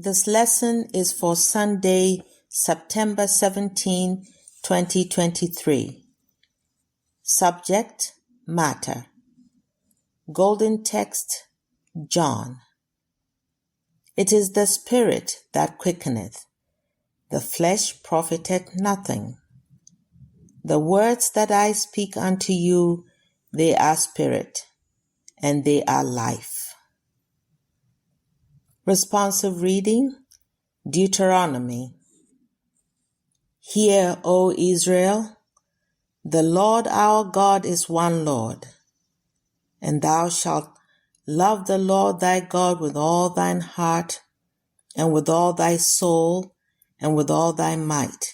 This lesson is for Sunday, September 17, 2023. Subject, Matter. Golden text, John. It is the Spirit that quickeneth, the flesh profiteth nothing. The words that I speak unto you, they are spirit, and they are life. Responsive reading, Deuteronomy. Hear, O Israel, the Lord our God is one Lord, and thou shalt love the Lord thy God with all thine heart, and with all thy soul, and with all thy might.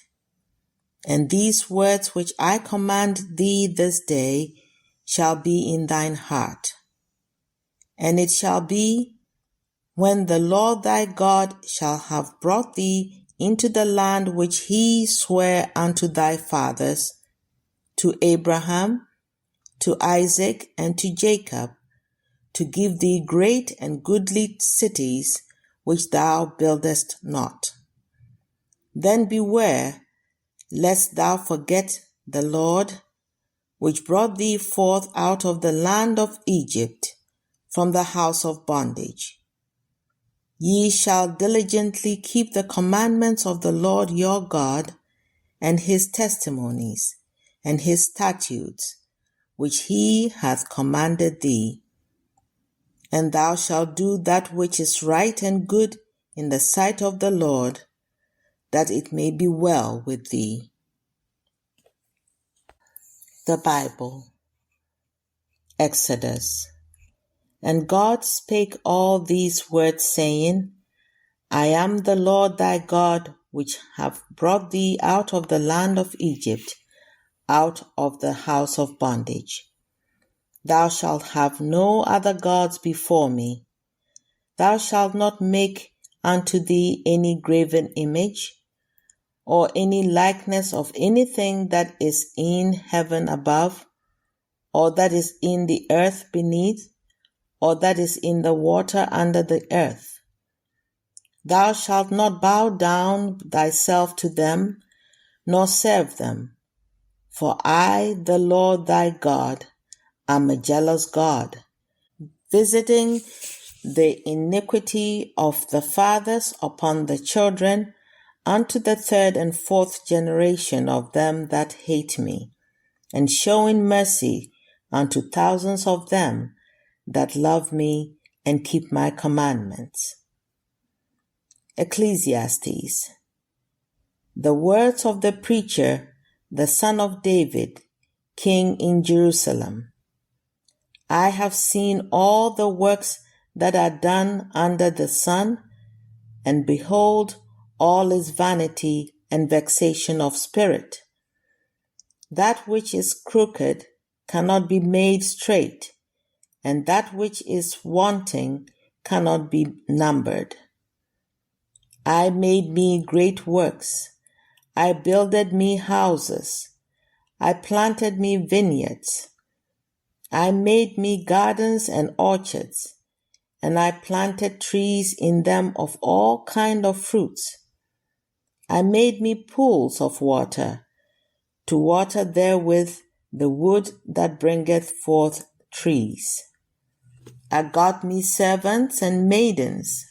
And these words which I command thee this day shall be in thine heart. And it shall be, when the Lord thy God shall have brought thee into the land which he sware unto thy fathers, to Abraham, to Isaac, and to Jacob, to give thee great and goodly cities which thou buildest not. Then beware, lest thou forget the Lord, which brought thee forth out of the land of Egypt, from the house of bondage. Ye shall diligently keep the commandments of the Lord your God, and his testimonies, and his statutes, which he hath commanded thee. And thou shalt do that which is right and good in the sight of the Lord, that it may be well with thee. The Bible. Exodus. And God spake all these words, saying, I am the Lord thy God, which have brought thee out of the land of Egypt, out of the house of bondage. Thou shalt have no other gods before me. Thou shalt not make unto thee any graven image, or any likeness of anything that is in heaven above, or that is in the earth beneath, or that is in the water under the earth. Thou shalt not bow down thyself to them, nor serve them. For I, the Lord thy God, am a jealous God, visiting the iniquity of the fathers upon the children, unto the third and fourth generation of them that hate me, and showing mercy unto thousands of them that love me and keep my commandments. Ecclesiastes. The words of the preacher, the son of David, king in Jerusalem. I have seen all the works that are done under the sun, and behold, all is vanity and vexation of spirit. That which is crooked cannot be made straight, and that which is wanting cannot be numbered. I made me great works. I builded me houses. I planted me vineyards. I made me gardens and orchards, and I planted trees in them of all kind of fruits. I made me pools of water, to water therewith the wood that bringeth forth trees. I got me servants and maidens,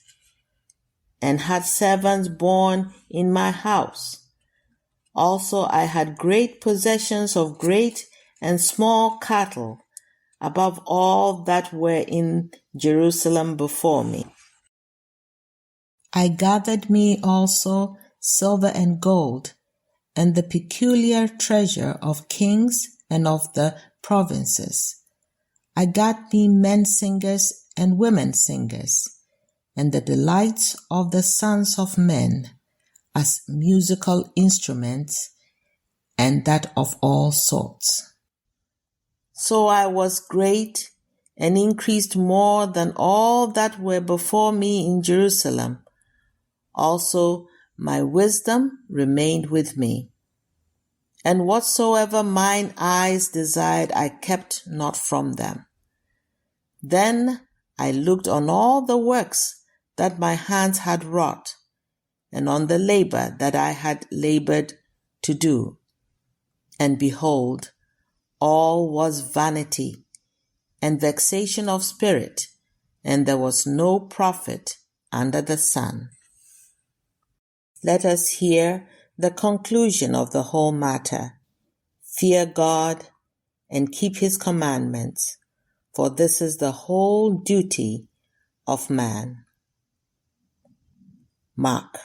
and had servants born in my house. Also I had great possessions of great and small cattle, above all that were in Jerusalem before me. I gathered me also silver and gold, and the peculiar treasure of kings and of the provinces. I got me men singers and women singers, and the delights of the sons of men, as musical instruments, and that of all sorts. So I was great, and increased more than all that were before me in Jerusalem. Also my wisdom remained with me. And whatsoever mine eyes desired I kept not from them. Then I looked on all the works that my hands had wrought, and on the labor that I had labored to do. And behold, all was vanity and vexation of spirit, and there was no profit under the sun. Let us hear the conclusion of the whole matter. Fear God and keep his commandments, for this is the whole duty of man. Mark.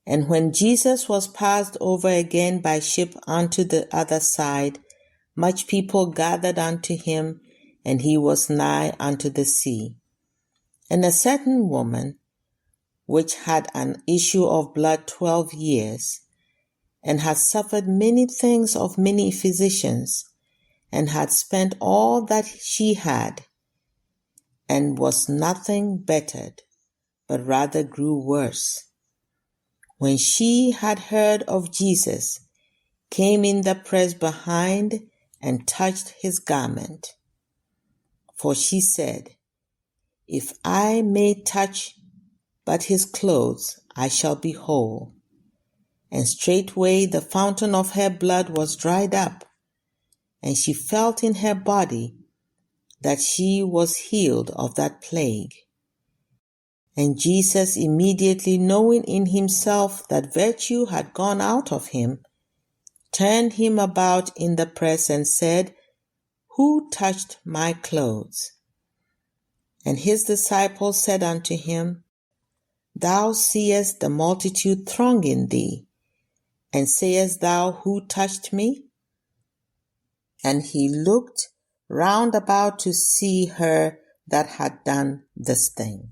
And when Jesus was passed over again by ship unto the other side, much people gathered unto him, and he was nigh unto the sea. And a certain woman, which had an issue of blood 12 years, and had suffered many things of many physicians, and had spent all that she had, and was nothing bettered, but rather grew worse. When she had heard of Jesus, came in the press behind, and touched his garment. For she said, If I may touch but his clothes, I shall be whole. And straightway the fountain of her blood was dried up, and she felt in her body that she was healed of that plague. And Jesus, immediately knowing in himself that virtue had gone out of him, turned him about in the press and said, Who touched my clothes? And his disciples said unto him, Thou seest the multitude thronging thee, and sayest thou, Who touched me? And he looked round about to see her that had done this thing.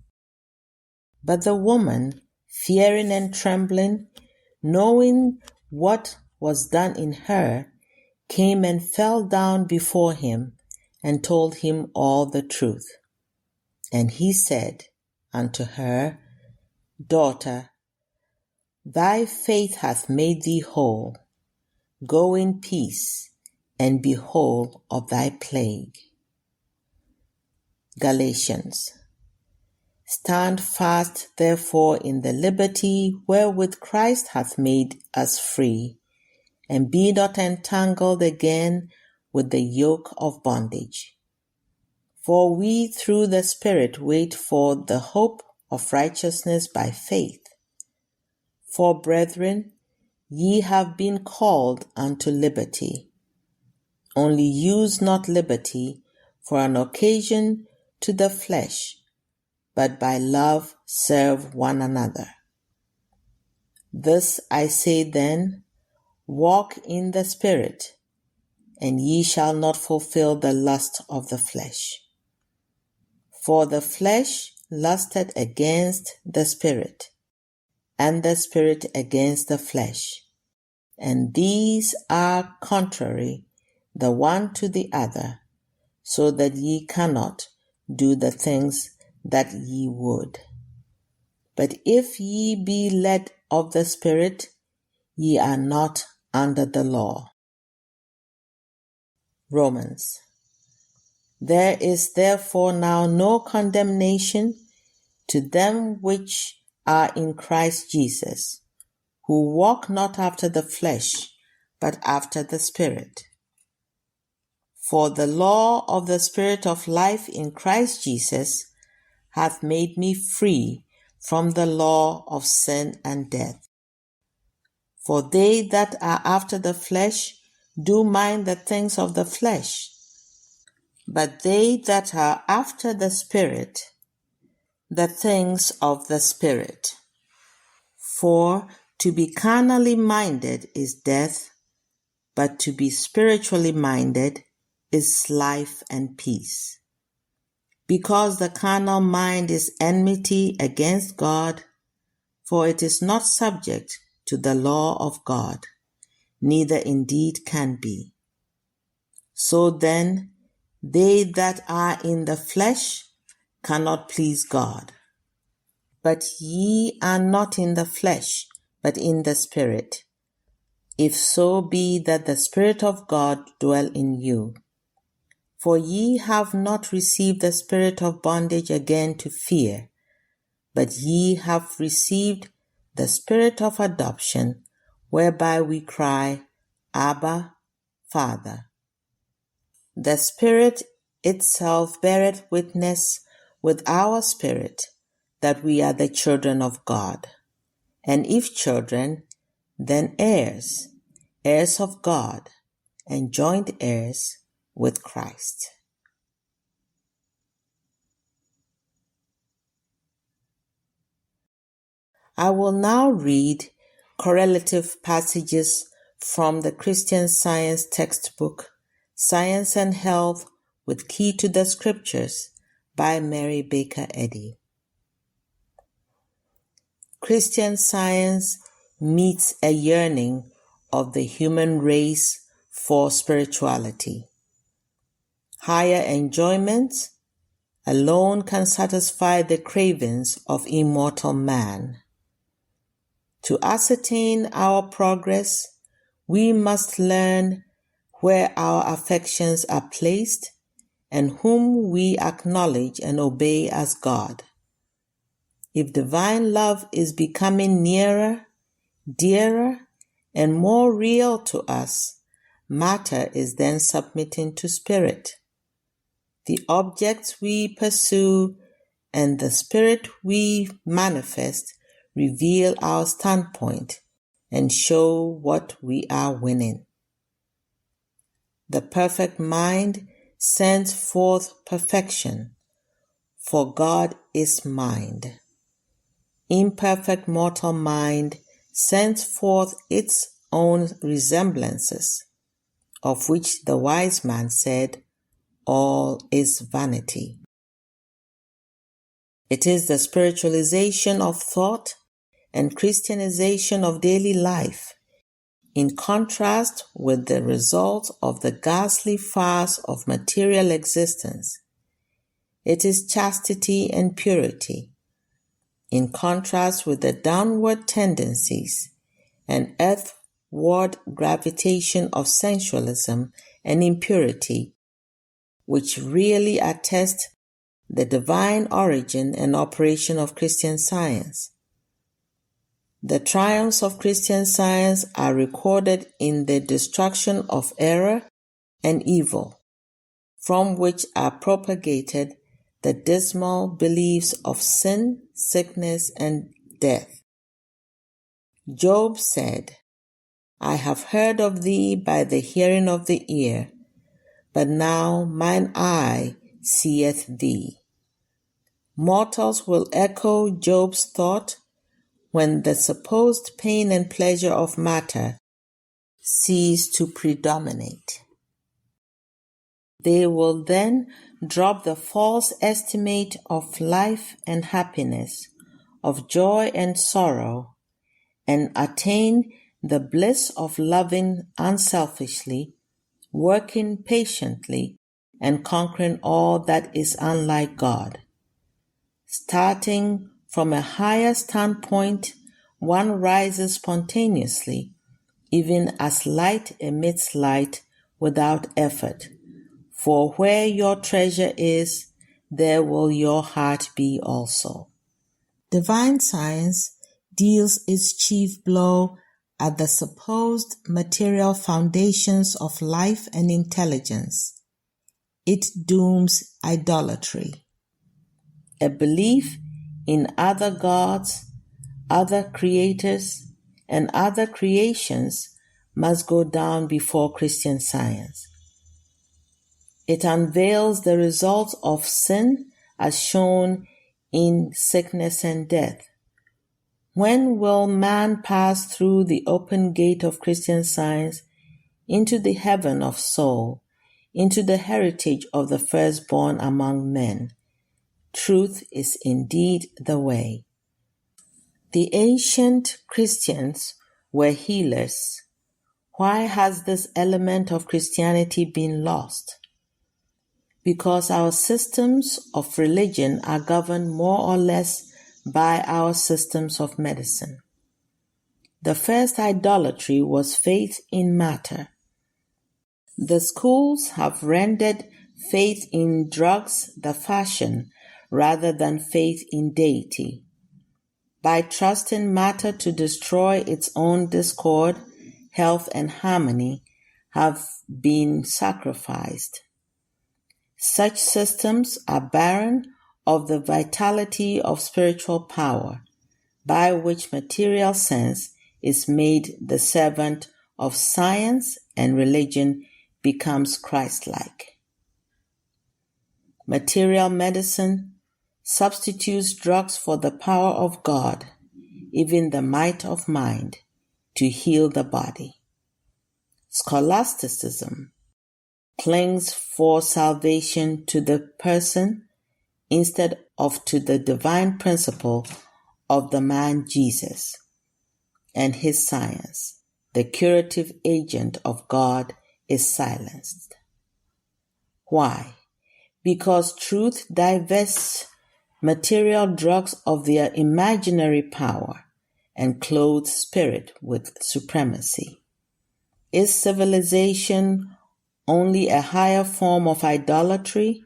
But the woman, fearing and trembling, knowing what was done in her, came and fell down before him, and told him all the truth. And he said unto her, Daughter, thy faith hath made thee whole. Go in peace, and be whole of thy plague. Galatians. Stand fast therefore in the liberty wherewith Christ hath made us free, and be not entangled again with the yoke of bondage. For we through the Spirit wait for the hope of righteousness by faith. For, brethren, ye have been called unto liberty. Only use not liberty for an occasion to the flesh, but by love serve one another. This I say then, walk in the Spirit, and ye shall not fulfill the lust of the flesh. For the flesh lusteth against the Spirit, and the Spirit against the flesh, and these are contrary the one to the other, so that ye cannot do the things that ye would. But if ye be led of the Spirit, ye are not under the law. Romans. There is therefore now no condemnation to them which are in Christ Jesus, who walk not after the flesh, but after the Spirit. For the law of the Spirit of life in Christ Jesus hath made me free from the law of sin and death. For they that are after the flesh do mind the things of the flesh, but they that are after the Spirit, the things of the Spirit. For to be carnally minded is death, but to be spiritually minded is life and peace. Because the carnal mind is enmity against God, for it is not subject to the law of God, neither indeed can be. So then, they that are in the flesh cannot please God. But ye are not in the flesh, but in the Spirit, if so be that the Spirit of God dwell in you. For ye have not received the spirit of bondage again to fear, but ye have received the Spirit of adoption, whereby we cry, Abba, Father. The Spirit itself beareth witness with our spirit that we are the children of God. And if children, then heirs, heirs of God, and joint heirs with Christ. I will now read correlative passages from the Christian Science textbook, Science and Health with Key to the Scriptures by Mary Baker Eddy. Christian Science meets a yearning of the human race for spirituality. Higher enjoyment alone can satisfy the cravings of immortal man. To ascertain our progress, we must learn where our affections are placed and whom we acknowledge and obey as God. If divine love is becoming nearer, dearer, and more real to us, matter is then submitting to spirit. The objects we pursue and the spirit we manifest reveal our standpoint and show what we are winning. The perfect mind sends forth perfection, for God is mind. Imperfect mortal mind sends forth its own resemblances, of which the wise man said, all is vanity. It is the spiritualization of thought and Christianization of daily life, in contrast with the result of the ghastly farce of material existence. It is chastity and purity, in contrast with the downward tendencies and earthward gravitation of sensualism and impurity, which really attest the divine origin and operation of Christian Science. The triumphs of Christian Science are recorded in the destruction of error and evil, from which are propagated the dismal beliefs of sin, sickness, and death. Job said, I have heard of thee by the hearing of the ear, but now mine eye seeth thee. Mortals will echo Job's thought when the supposed pain and pleasure of matter cease to predominate. They will then drop the false estimate of life and happiness, of joy and sorrow, and attain the bliss of loving unselfishly, working patiently, and conquering all that is unlike God. Starting from a higher standpoint, one rises spontaneously, even as light emits light without effort. For where your treasure is, there will your heart be also. Divine Science deals its chief blow at the supposed material foundations of life and intelligence. It dooms idolatry. A belief in other gods, other creators, and other creations must go down before Christian Science. It unveils the results of sin as shown in sickness and death. When will man pass through the open gate of Christian Science into the heaven of soul, into the heritage of the firstborn among men? Truth is indeed the way. The ancient Christians were healers. Why has this element of Christianity been lost? Because our systems of religion are governed more or less by our systems of medicine. The first idolatry was faith in matter. The schools have rendered faith in drugs the fashion rather than faith in deity. by trusting matter to destroy its own discord, health, and harmony, have been sacrificed. Such systems are barren of the vitality of spiritual power, by which material sense is made the servant of science and religion becomes Christ-like. Material medicine substitutes drugs for the power of God, even the might of mind, to heal the body. Scholasticism clings for salvation to the person instead of to the divine principle of the man Jesus, and his science, the curative agent of God, is silenced. Why? Because truth divests material drugs of their imaginary power and clothes spirit with supremacy. Is civilization only a higher form of idolatry?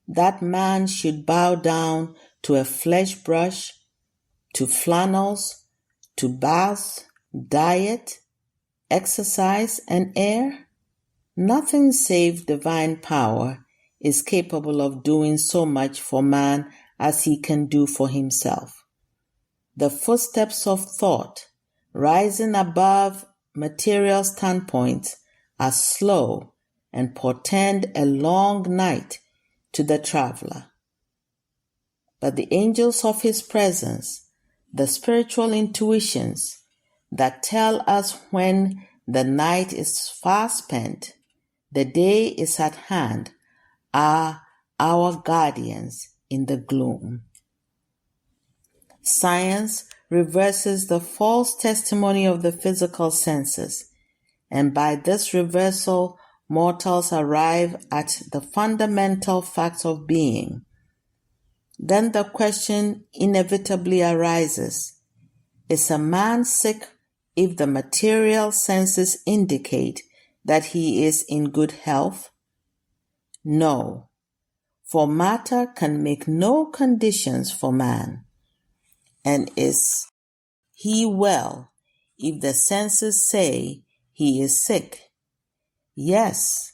That man should bow down to a flesh brush, to flannels, to baths, diet, exercise, and air? Nothing save divine power is capable of doing so much for man as he can do for himself. The footsteps of thought, rising above material standpoints, are slow and portend a long night to the traveler. But the angels of his presence, the spiritual intuitions that tell us when the night is far spent, the day is at hand, are our guardians in the gloom. Science reverses the false testimony of the physical senses, and by this reversal, mortals arrive at the fundamental facts of being. Then the question inevitably arises, is a man sick if the material senses indicate that he is in good health? No, for matter can make no conditions for man. And is he well if the senses say he is sick? Yes,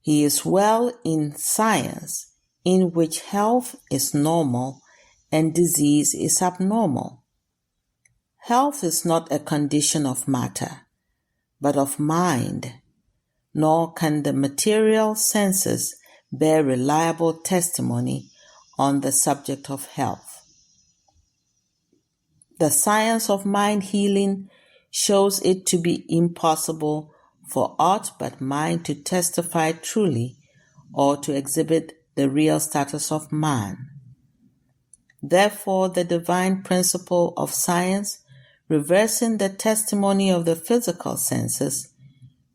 he is well in science, in which health is normal and disease is abnormal. Health is not a condition of matter, but of mind, nor can the material senses bear reliable testimony on the subject of health. The science of mind healing shows it to be impossible for aught but mind to testify truly or to exhibit the real status of man. Therefore, the divine principle of science, reversing the testimony of the physical senses,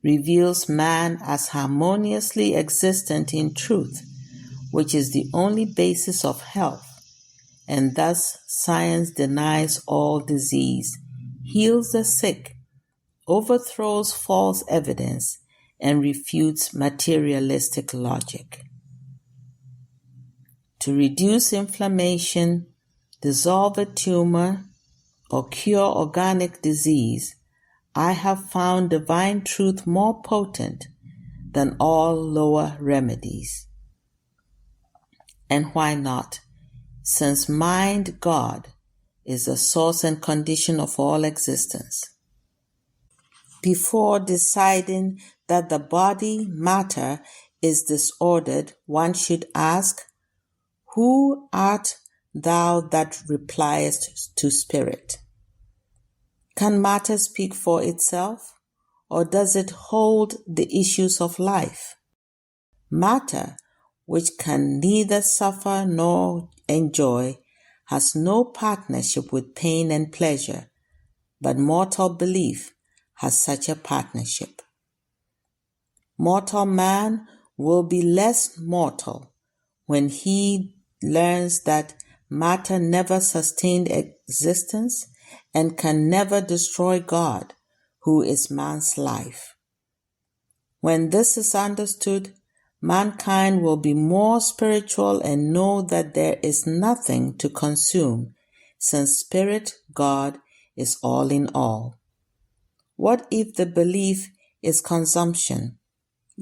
reveals man as harmoniously existent in truth, which is the only basis of health, and thus science denies all disease, heals the sick, overthrows false evidence, and refutes materialistic logic. To reduce inflammation, dissolve a tumor, or cure organic disease, I have found divine truth more potent than all lower remedies. And why not? Since mind, God, is the source and condition of all existence. Before deciding that the body, matter, is disordered, one should ask, who art thou that repliest to spirit? Can matter speak for itself, or does it hold the issues of life? Matter, which can neither suffer nor enjoy, has no partnership with pain and pleasure, but mortal belief has such a partnership. Mortal man will be less mortal when he learns that matter never sustained existence and can never destroy God, who is man's life. When this is understood, mankind will be more spiritual and know that there is nothing to consume since Spirit God is all in all? What if the belief is consumption?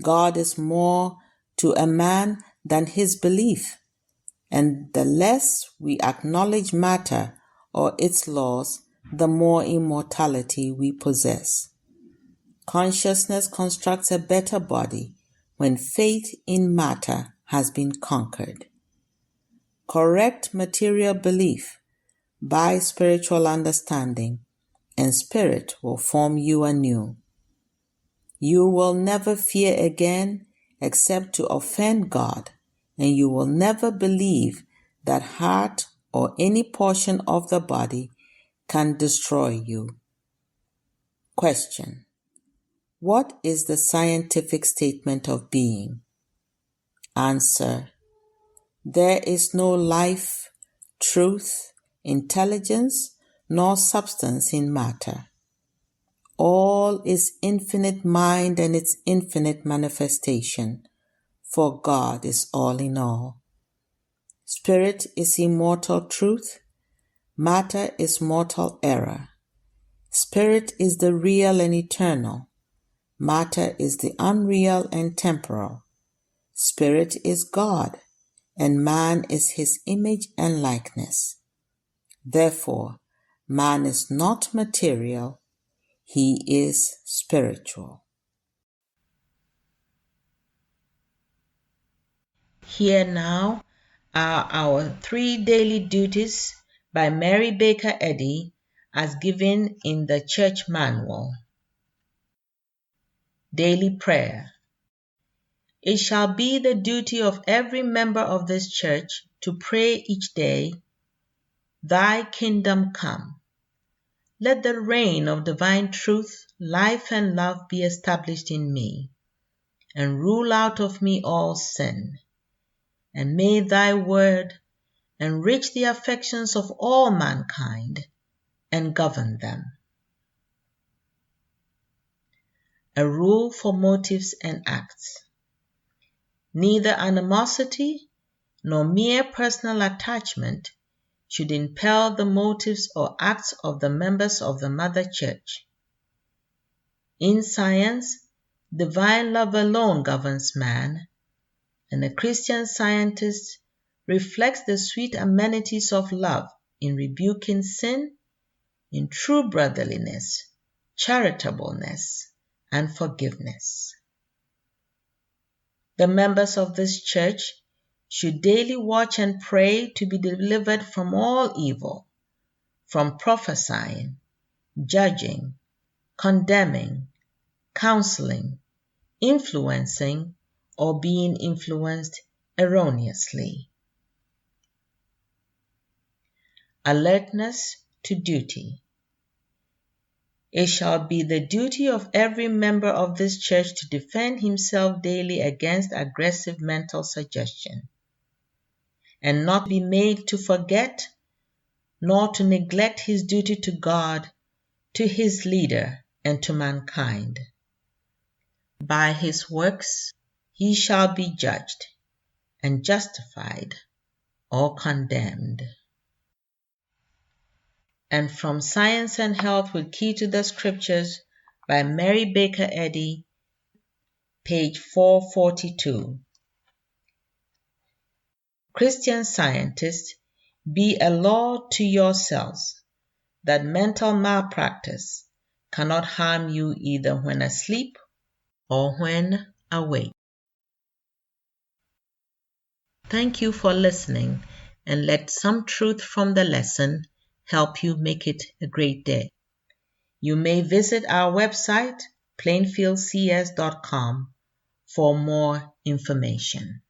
God is more to a man than his belief, and the less we acknowledge matter or its laws, the more immortality we possess. Consciousness constructs a better body when faith in matter has been conquered. Correct material belief by spiritual understanding, and spirit will form you anew. You will never fear again except to offend God, and you will never believe that heart or any portion of the body can destroy you. Question: what is the scientific statement of being? Answer: there is no life, truth, intelligence, nor substance in matter. All is infinite mind and its infinite manifestation, for God is all in all. Spirit is immortal truth, matter is mortal error. Spirit is the real and eternal, matter is the unreal and temporal. Spirit is God, and man is his image and likeness. Therefore, man is not material, he is spiritual. Here now are our 3 daily duties by Mary Baker Eddy as given in the Church Manual. Daily Prayer. It shall be the duty of every member of this church to pray each day, Thy kingdom come. Let the reign of divine truth, life, and love be established in me, and rule out of me all sin. And may thy word enrich the affections of all mankind and govern them. A rule for motives and acts. Neither animosity nor mere personal attachment should impel the motives or acts of the members of the Mother Church. In science, divine love alone governs man, and a Christian scientist reflects the sweet amenities of love in rebuking sin, in true brotherliness, charitableness, and forgiveness. The members of this church should daily watch and pray to be delivered from all evil, from prophesying, judging, condemning, counseling, influencing, or being influenced erroneously. Alertness to duty. It shall be the duty of every member of this church to defend himself daily against aggressive mental suggestion, and not be made to forget nor to neglect his duty to God, to his leader, and to mankind. By his works he shall be judged, and justified or condemned. And from Science and Health with Key to the Scriptures by Mary Baker Eddy, page 442. Christian scientists, be a law to yourselves that mental malpractice cannot harm you either when asleep or when awake. Thank you for listening, and let some truth from the lesson help you make it a great day. You may visit our website, plainfieldcs.com, for more information.